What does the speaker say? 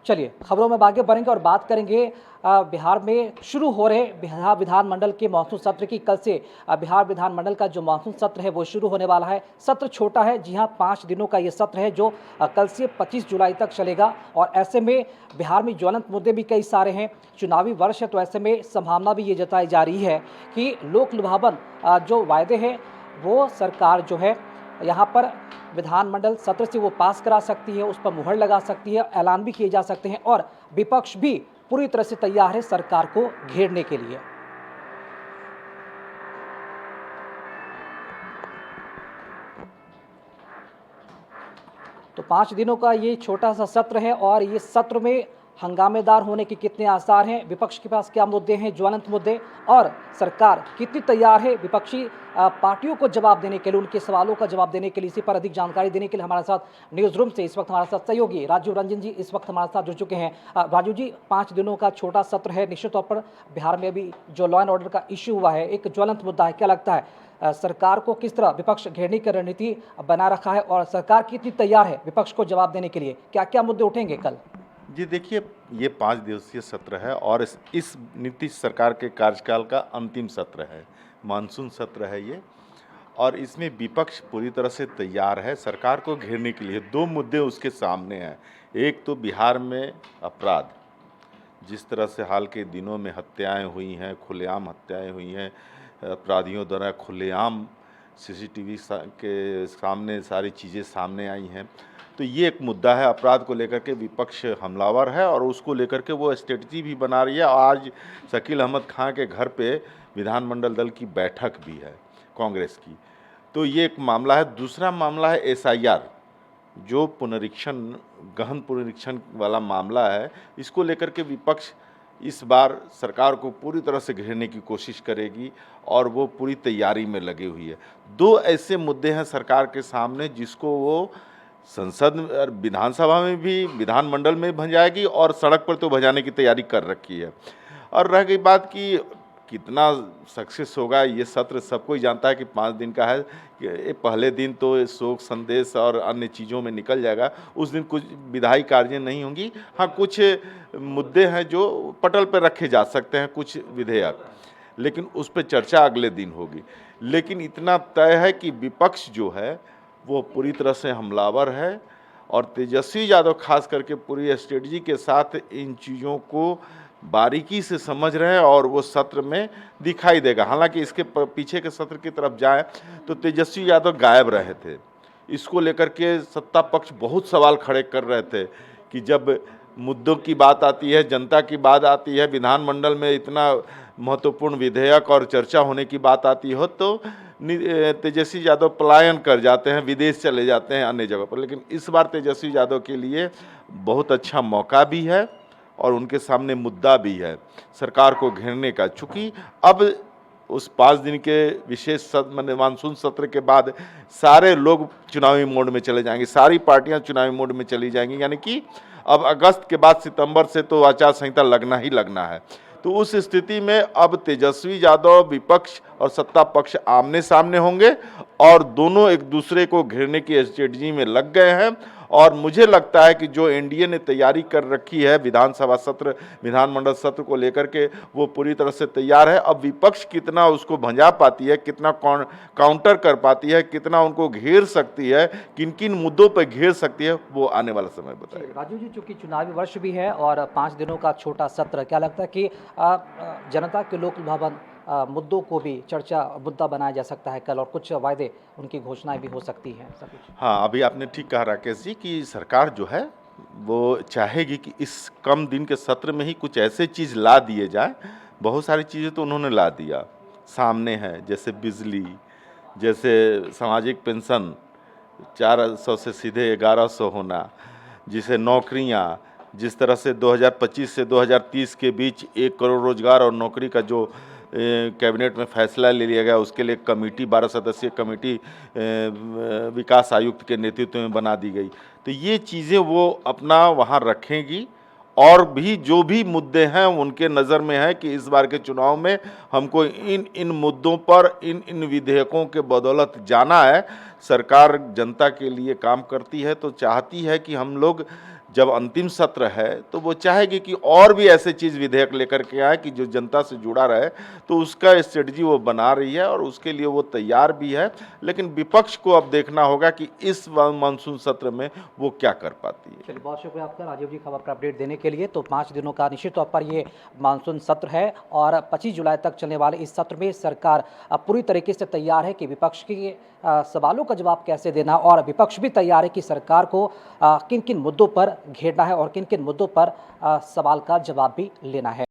चलिए खबरों में आगे बढ़ेंगे और बात करेंगे बिहार में शुरू हो रहे बिहार विधानमंडल के मानसून सत्र की। कल से बिहार विधानमंडल का जो मानसून सत्र है वो शुरू होने वाला है। सत्र छोटा है, जी हाँ, 5 दिनों का ये सत्र है जो कल से 25 जुलाई तक चलेगा। और ऐसे में बिहार में ज्वलंत मुद्दे भी कई सारे हैं, चुनावी वर्ष है, तो ऐसे में संभावना भी ये जताई जा रही है कि लोक लुभावन जो वायदे हैं वो सरकार जो है यहाँ पर विधानमंडल सत्र से वो पास करा सकती है, उस पर मुहर लगा सकती है, ऐलान भी किए जा सकते हैं। और विपक्ष भी पूरी तरह से तैयार है सरकार को घेरने के लिए। तो 5 दिनों का ये छोटा सा सत्र है और ये सत्र में हंगामेदार होने के कितने आसार हैं, विपक्ष के पास क्या मुद्दे हैं, ज्वलंत मुद्दे, और सरकार कितनी तैयार है विपक्षी पार्टियों को जवाब देने के लिए, उनके सवालों का जवाब देने के लिए। इसी पर अधिक जानकारी देने के लिए हमारे साथ न्यूज़ रूम से इस वक्त हमारे साथ सहयोगी राजीव रंजन जी इस वक्त हमारे साथ जुड़ चुके हैं। राजू जी, 5 दिनों का छोटा सत्र है, निश्चित तौर पर बिहार में अभी जो लॉ एंड ऑर्डर का इश्यू हुआ है एक ज्वलंत मुद्दा है, क्या लगता है सरकार को किस तरह विपक्ष घेरने की रणनीति बना रखा है और सरकार कितनी तैयार है विपक्ष को जवाब देने के लिए, क्या क्या मुद्दे उठेंगे कल? जी देखिए, ये 5 दिवसीय सत्र है और इस नीतीश सरकार के कार्यकाल का अंतिम सत्र है, मानसून सत्र है ये। और इसमें विपक्ष पूरी तरह से तैयार है सरकार को घेरने के लिए। 2 मुद्दे उसके सामने हैं। एक तो बिहार में अपराध, जिस तरह से हाल के दिनों में हत्याएं हुई हैं, खुलेआम हत्याएं हुई हैं, अपराधियों द्वारा खुलेआम सीसीटीवी के सामने सारी चीज़ें सामने आई हैं। तो ये एक मुद्दा है, अपराध को लेकर के विपक्ष हमलावर है और उसको लेकर के वो स्ट्रेटजी भी बना रही है। आज शकील अहमद खां के घर पे विधानमंडल दल की बैठक भी है कांग्रेस की। तो ये एक मामला है। दूसरा मामला है एसआईआर, जो पुनरीक्षण, गहन पुनरीक्षण वाला मामला है। इसको लेकर के विपक्ष इस बार सरकार को पूरी तरह से घेरने की कोशिश करेगी और वो पूरी तैयारी में लगी हुई है। 2 ऐसे मुद्दे हैं सरकार के सामने जिसको वो संसद और विधानसभा में भी, विधानमंडल में भंजाएगी और सड़क पर तो भजाने की तैयारी कर रखी है। और रह गई बात कि कितना सक्सेस होगा ये सत्र, सबको ही जानता है कि 5 दिन का है। कि पहले दिन तो शोक संदेश और अन्य चीज़ों में निकल जाएगा, उस दिन कुछ विधायी कार्य नहीं होंगी। हाँ, कुछ मुद्दे हैं जो पटल पर रखे जा सकते हैं, कुछ विधेयक, लेकिन उस पर चर्चा अगले दिन होगी। लेकिन इतना तय है कि विपक्ष जो है वो पूरी तरह से हमलावर है और तेजस्वी यादव खास करके पूरी स्ट्रेटजी के साथ इन चीज़ों को बारीकी से समझ रहे हैं और वो सत्र में दिखाई देगा। हालांकि इसके पीछे के सत्र की तरफ जाए तो तेजस्वी यादव गायब रहे थे। इसको लेकर के सत्ता पक्ष बहुत सवाल खड़े कर रहे थे कि जब मुद्दों की बात आती है, जनता की बात आती है, विधानमंडल में इतना महत्वपूर्ण विधेयक और चर्चा होने की बात आती हो तो तेजस्वी यादव पलायन कर जाते हैं, विदेश चले जाते हैं अन्य जगह पर। लेकिन इस बार तेजस्वी यादव के लिए बहुत अच्छा मौका भी है और उनके सामने मुद्दा भी है सरकार को घेरने का। चूँकि अब उस 5 दिन के विशेष मानसून सत्र के बाद सारे लोग चुनावी मोड में चले जाएंगे, सारी पार्टियां चुनावी मोड में चली जाएंगी। यानी कि अब अगस्त के बाद सितंबर से तो आचार संहिता लगना ही लगना है। तो उस स्थिति में अब तेजस्वी यादव, विपक्ष और सत्ता पक्ष आमने सामने होंगे और दोनों एक दूसरे को घेरने की स्ट्रेटजी में लग गए हैं। और मुझे लगता है कि जो एनडीए ने तैयारी कर रखी है विधानसभा सत्र, विधानमंडल सत्र को लेकर के, वो पूरी तरह से तैयार है। अब विपक्ष कितना उसको भंजा पाती है, कितना काउंटर कर पाती है, कितना उनको घेर सकती है, किन किन मुद्दों पर घेर सकती है, वो आने वाला समय बताएगा। राजू जी, चूंकि चुनावी वर्ष भी है और 5 दिनों का छोटा सत्र, क्या लगता है कि जनता के लोक लुभावन मुद्दों को भी चर्चा मुद्दा बनाया जा सकता है कल, और कुछ वायदे, उनकी घोषणाएं भी हो सकती हैं सब कुछ? हाँ, अभी आपने ठीक कहा राकेश जी कि सरकार जो है वो चाहेगी कि इस कम दिन के सत्र में ही कुछ ऐसे चीज़ ला दिए जाए। बहुत सारी चीज़ें तो उन्होंने ला दिया सामने है, जैसे बिजली, जैसे सामाजिक पेंशन 400 से सीधे 1100 होना, जिसे नौकरियां, जिस तरह से 2025 से 2030 के बीच 1 करोड़ रोजगार और नौकरी का जो कैबिनेट में फैसला ले लिया गया, उसके लिए कमेटी, 12 सदस्यीय कमेटी विकास आयुक्त के नेतृत्व में बना दी गई। तो ये चीज़ें वो अपना वहाँ रखेंगी। और भी जो भी मुद्दे हैं उनके नज़र में है कि इस बार के चुनाव में हमको इन इन मुद्दों पर, इन इन विधेयकों के बदौलत जाना है। सरकार जनता के लिए काम करती है तो चाहती है कि हम लोग जब अंतिम सत्र है तो वो चाहेगी कि और भी ऐसे चीज़ विधेयक लेकर के आए कि जो जनता से जुड़ा रहे, तो उसका स्ट्रेटजी वो बना रही है और उसके लिए वो तैयार भी है। लेकिन विपक्ष को अब देखना होगा कि इस मानसून सत्र में वो क्या कर पाती है। चलिए, बहुत शुक्रिया आपका राजीव जी खबर पर अपडेट देने के लिए। तो 5 दिनों का निश्चित तौर पर ये मानसून सत्र है और 25 जुलाई तक चलने वाले इस सत्र में सरकार पूरी तरीके से तैयार है कि विपक्ष के सवालों का जवाब कैसे देना, और विपक्ष भी तैयार है कि सरकार को किन किन मुद्दों पर घेरना है और किन किन मुद्दों पर सवाल का जवाब भी लेना है।